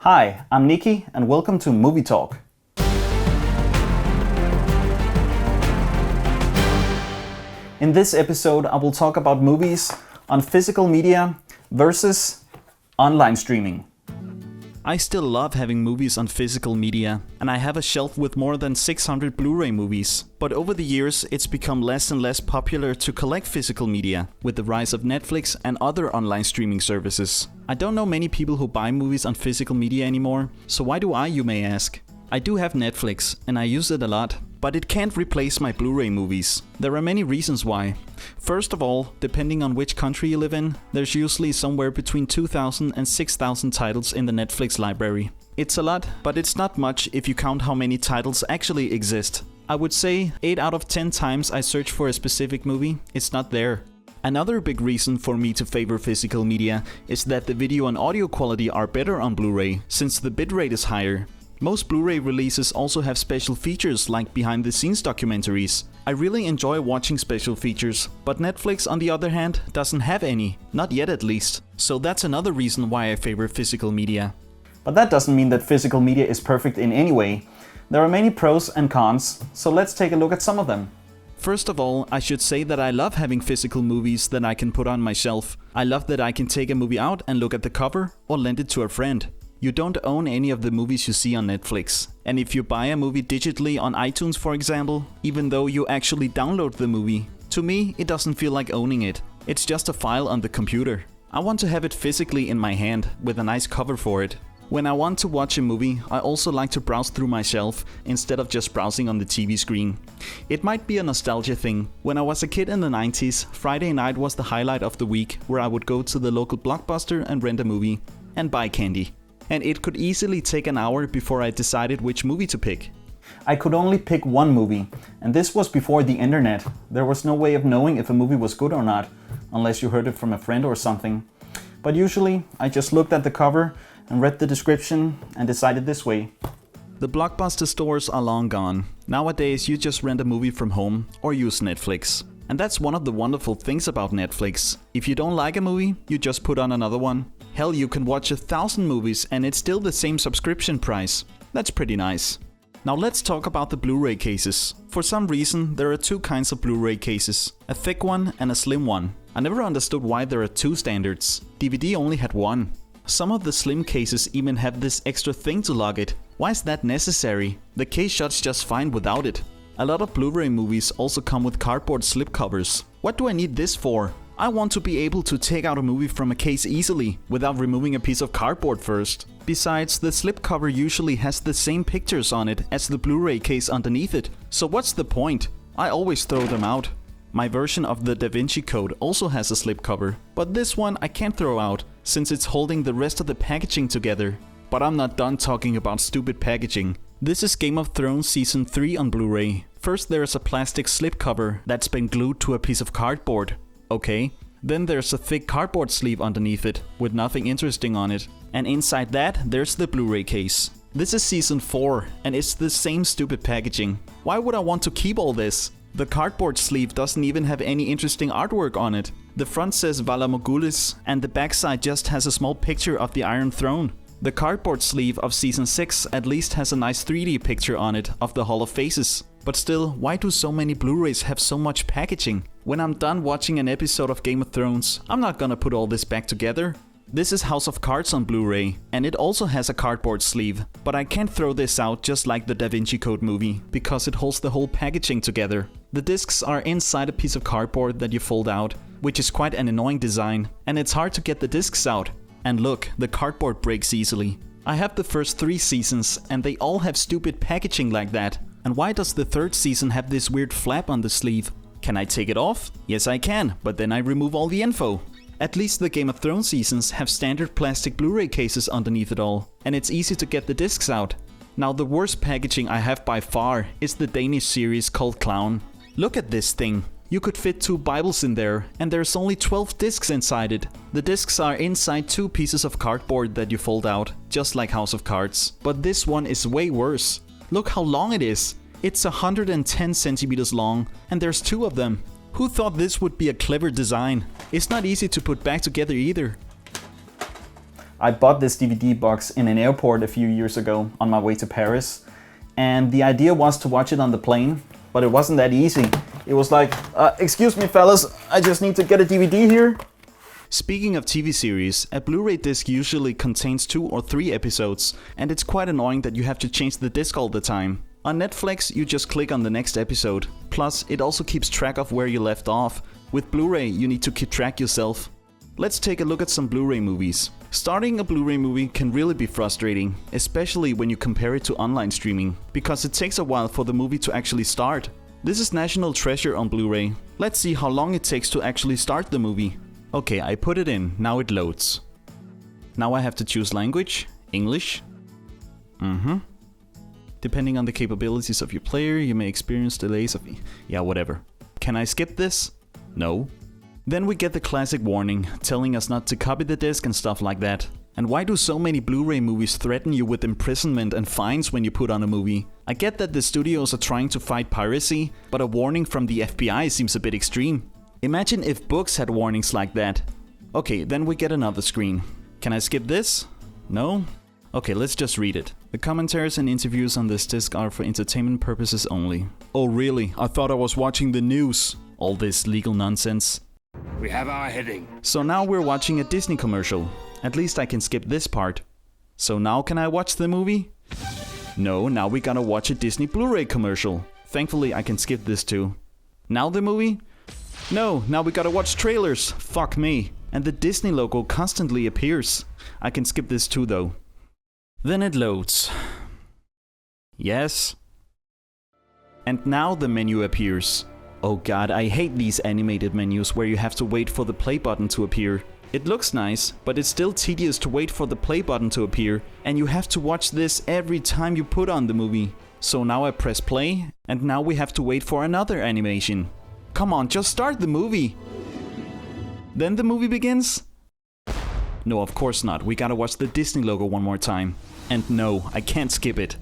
Hi, I'm Niki and welcome to Movie Talk. In this episode, I will talk about movies on physical media versus online streaming. I still love having movies on physical media, and I have a shelf with more than 600 Blu-ray movies. But over the years, it's become less and less popular to collect physical media, with the rise of Netflix and other online streaming services. I don't know many people who buy movies on physical media anymore, so why do I, you may ask? I do have Netflix, and I use it a lot, but it can't replace my Blu-ray movies. There are many reasons why. First of all, depending on which country you live in, there's usually somewhere between 2,000 and 6,000 titles in the Netflix library. It's a lot, but it's not much if you count how many titles actually exist. I would say 8 out of 10 times I search for a specific movie, it's not there. Another big reason for me to favor physical media is that the video and audio quality are better on Blu-ray, since the bitrate is higher. Most Blu-ray releases also have special features like behind-the-scenes documentaries. I really enjoy watching special features, but Netflix on the other hand doesn't have any, not yet at least. So that's another reason why I favor physical media. But that doesn't mean that physical media is perfect in any way. There are many pros and cons, so let's take a look at some of them. First of all, I should say that I love having physical movies that I can put on my shelf. I love that I can take a movie out and look at the cover or lend it to a friend. You don't own any of the movies you see on Netflix. And if you buy a movie digitally on iTunes, for example, even though you actually download the movie, to me it doesn't feel like owning it. It's just a file on the computer. I want to have it physically in my hand with a nice cover for it. When I want to watch a movie, I also like to browse through my shelf instead of just browsing on the TV screen. It might be a nostalgia thing. When I was a kid in the 90s, Friday night was the highlight of the week, where I would go to the local Blockbuster and rent a movie and buy candy. And it could easily take an hour before I decided which movie to pick. I could only pick one movie, and this was before the internet. There was no way of knowing if a movie was good or not, unless you heard it from a friend or something. But usually, I just looked at the cover and read the description and decided this way. The Blockbuster stores are long gone. Nowadays, you just rent a movie from home or use Netflix. And that's one of the wonderful things about Netflix. If you don't like a movie, you just put on another one. Hell, you can watch 1,000 movies and it's still the same subscription price. That's pretty nice. Now let's talk about the Blu-ray cases. For some reason, there are two kinds of Blu-ray cases. A thick one and a slim one. I never understood why there are two standards. DVD only had one. Some of the slim cases even have this extra thing to lock it. Why is that necessary? The case shuts just fine without it. A lot of Blu-ray movies also come with cardboard slipcovers. What do I need this for? I want to be able to take out a movie from a case easily, without removing a piece of cardboard first. Besides, the slipcover usually has the same pictures on it as the Blu-ray case underneath it. So what's the point? I always throw them out. My version of the Da Vinci Code also has a slipcover, but this one I can't throw out, since it's holding the rest of the packaging together. But I'm not done talking about stupid packaging. This is Game of Thrones Season 3 on Blu-ray. First there is a plastic slipcover that's been glued to a piece of cardboard. Okay. Then there's a thick cardboard sleeve underneath it, with nothing interesting on it. And inside that, there's the Blu-ray case. This is Season 4, and it's the same stupid packaging. Why would I want to keep all this? The cardboard sleeve doesn't even have any interesting artwork on it. The front says Valar Morghulis, and the backside just has a small picture of the Iron Throne. The cardboard sleeve of Season 6 at least has a nice 3D picture on it of the Hall of Faces. But still, why do so many Blu-rays have so much packaging? When I'm done watching an episode of Game of Thrones, I'm not gonna put all this back together. This is House of Cards on Blu-ray, and it also has a cardboard sleeve. But I can't throw this out just like the Da Vinci Code movie, because it holds the whole packaging together. The discs are inside a piece of cardboard that you fold out, which is quite an annoying design, and it's hard to get the discs out. And look, the cardboard breaks easily. I have the first 3 seasons, and they all have stupid packaging like that. And why does the 3rd season have this weird flap on the sleeve? Can I take it off? Yes I can, but then I remove all the info. At least the Game of Thrones seasons have standard plastic Blu-ray cases underneath it all, and it's easy to get the discs out. Now the worst packaging I have by far is the Danish series called Clown. Look at this thing. You could fit 2 Bibles in there, and there's only 12 discs inside it. The discs are inside 2 pieces of cardboard that you fold out, just like House of Cards. But this one is way worse. Look how long it is. It's 110 centimeters long, and there's 2 of them. Who thought this would be a clever design? It's not easy to put back together either. I bought this DVD box in an airport a few years ago on my way to Paris, and the idea was to watch it on the plane, but it wasn't that easy. It was like, excuse me fellas, I just need to get a DVD here. Speaking of TV series, a Blu-ray disc usually contains 2 or 3 episodes, and it's quite annoying that you have to change the disc all the time. On Netflix, you just click on the next episode. Plus, it also keeps track of where you left off. With Blu-ray, you need to keep track yourself. Let's take a look at some Blu-ray movies. Starting a Blu-ray movie can really be frustrating, especially when you compare it to online streaming, because it takes a while for the movie to actually start. This is National Treasure on Blu-ray. Let's see how long it takes to actually start the movie. Okay, I put it in, now it loads. Now I have to choose language, English. Depending on the capabilities of your player, you may experience delays of... yeah, whatever. Can I skip this? No. Then we get the classic warning, telling us not to copy the disc and stuff like that. And why do so many Blu-ray movies threaten you with imprisonment and fines when you put on a movie? I get that the studios are trying to fight piracy, but a warning from the FBI seems a bit extreme. Imagine if books had warnings like that. Okay, then we get another screen. Can I skip this? No? Okay, let's just read it. The commentaries and interviews on this disc are for entertainment purposes only. Oh really? I thought I was watching the news. All this legal nonsense. We have our heading. So now we're watching a Disney commercial. At least I can skip this part. So now can I watch the movie? No, now we gotta watch a Disney Blu-ray commercial. Thankfully I can skip this too. Now the movie? No, now we gotta watch trailers. Fuck me. And the Disney logo constantly appears. I can skip this too though. Then it loads. Yes. And now the menu appears. Oh god, I hate these animated menus where you have to wait for the play button to appear. It looks nice, but it's still tedious to wait for the play button to appear, and you have to watch this every time you put on the movie. So now I press play, and now we have to wait for another animation. Come on, just start the movie! Then the movie begins? No, of course not. We gotta watch the Disney logo one more time. And no, I can't skip it.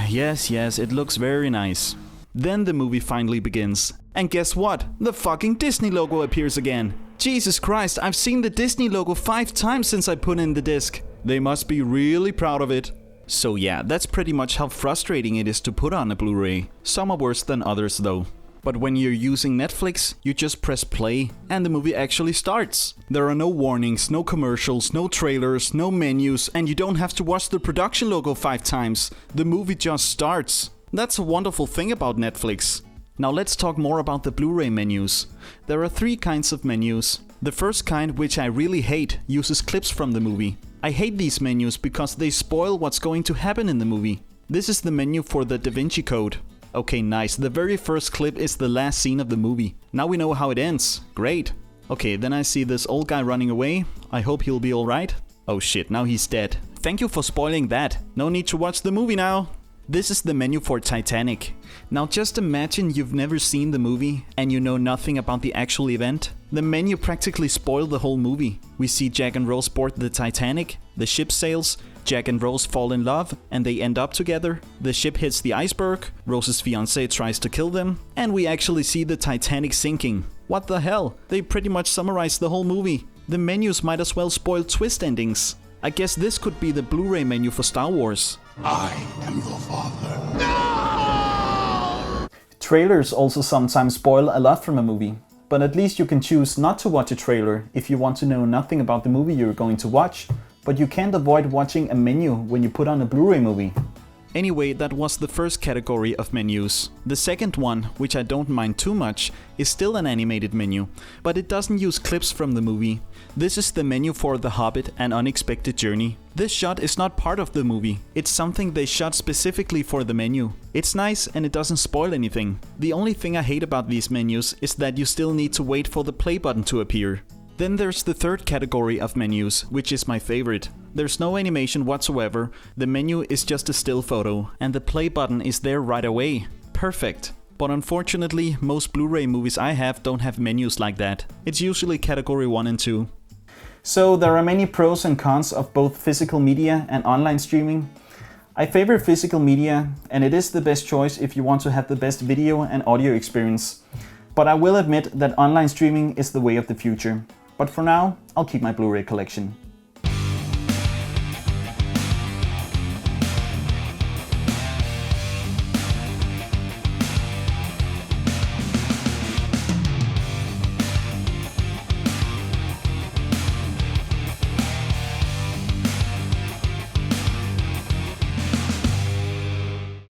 Yes, it looks very nice. Then the movie finally begins. And guess what? The fucking Disney logo appears again. Jesus Christ, I've seen the Disney logo 5 times since I put in the disc. They must be really proud of it. So yeah, that's pretty much how frustrating it is to put on a Blu-ray. Some are worse than others though. But when you're using Netflix, you just press play and the movie actually starts. There are no warnings, no commercials, no trailers, no menus, and you don't have to watch the production logo 5 times. The movie just starts. That's a wonderful thing about Netflix. Now let's talk more about the Blu-ray menus. There are 3 kinds of menus. The first kind, which I really hate, uses clips from the movie. I hate these menus because they spoil what's going to happen in the movie. This is the menu for the Da Vinci Code. Okay, nice. The very first clip is the last scene of the movie. Now we know how it ends. Great. Okay, then I see this old guy running away. I hope he'll be alright. Oh shit, now he's dead. Thank you for spoiling that. No need to watch the movie now. This is the menu for Titanic. Now just imagine you've never seen the movie and you know nothing about the actual event. The menu practically spoiled the whole movie. We see Jack and Rose board the Titanic, the ship sails, Jack and Rose fall in love and they end up together. The ship hits the iceberg, Rose's fiancé tries to kill them, and we actually see the Titanic sinking. What the hell? They pretty much summarized the whole movie. The menus might as well spoil twist endings. I guess this could be the Blu-ray menu for Star Wars. I am your father. No! Trailers also sometimes spoil a lot from a movie. But at least you can choose not to watch a trailer if you want to know nothing about the movie you're going to watch, but you can't avoid watching a menu when you put on a Blu-ray movie. Anyway, that was the first category of menus. The second one, which I don't mind too much, is still an animated menu, but it doesn't use clips from the movie. This is the menu for The Hobbit: An Unexpected Journey. This shot is not part of the movie. It's something they shot specifically for the menu. It's nice and it doesn't spoil anything. The only thing I hate about these menus is that you still need to wait for the play button to appear. Then there's the third category of menus, which is my favorite. There's no animation whatsoever, the menu is just a still photo, and the play button is there right away. Perfect. But unfortunately, most Blu-ray movies I have don't have menus like that. It's usually category 1 and 2. So there are many pros and cons of both physical media and online streaming. I favor physical media, and it is the best choice if you want to have the best video and audio experience. But I will admit that online streaming is the way of the future. But for now, I'll keep my Blu-ray collection.